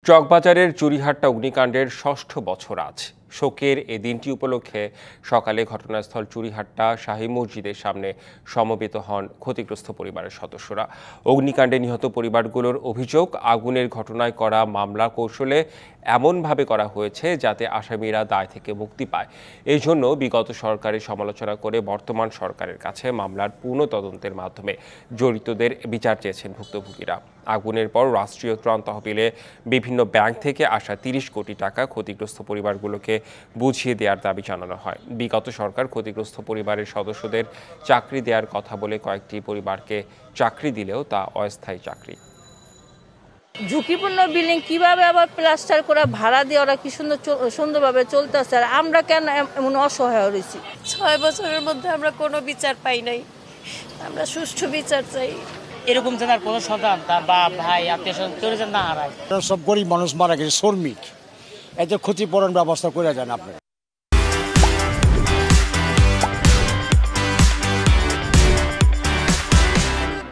চকবাজারের চুরিহাট্টা অগ্নিকাণ্ডের ষষ্ঠ বছর আজ। শোকের এ দিনটি উপলক্ষে সকালে ঘটনাস্থল চুরিহাট্টা শাহী মসজিদের সামনে সমবেত হন ক্ষতিগ্রস্ত পরিবারের সদস্যরা। অগ্নিকাণ্ডে নিহত পরিবারগুলোর অভিযোগ, আগুনের ঘটনায় করা মামলা কৌশলে এমনভাবে করা হয়েছে যাতে আসামিরা দায় থেকে মুক্তি পায়। এই জন্য বিগত সরকারের সমালোচনা করে বর্তমান সরকারের কাছে মামলার পূর্ণ তদন্তের মাধ্যমে জড়িতদের বিচার চেয়েছেন ভুক্তভোগীরা। আগুনের পর রাষ্ট্রীয় ত্রাণ তহবিলে বিভিন্ন ব্যাংক থেকে আসা ৩০ কোটি টাকা ক্ষতিগ্রস্ত পরিবারগুলোকে বুঝিয়ে দেওয়ার দাবি জানানো হয়। বিগত সরকার ক্ষতিগ্রস্ত পরিবারের সদস্যদের চাকরি দেওয়ার কথা বলে কয়েকটি পরিবারকে চাকরি দিলেও তা অস্থায়ী চাকরি। ঝুঁকিপূর্ণ বিল্ডিং কিভাবে আবার প্লাস্টার করে ভাড়া দিয়ে ওরা কি সুন্দরভাবে চলতেছে, আর আমরা কেন এমন অসহায় রয়েছি? ৬ বছরের মধ্যে আমরা কোনো বিচার পাই নাই। আমরা সুষ্ঠু বিচার চাই। এরকম যেন আর কোনো সন্তান তার বাপ ভাই আত্মীয় স্বজন কেউ যেন না হারায়। সব গরিব মানুষ মারা গেছে, শ্রমিক, এতে ক্ষতিপূরণ ব্যবস্থা করে যান আপনারা।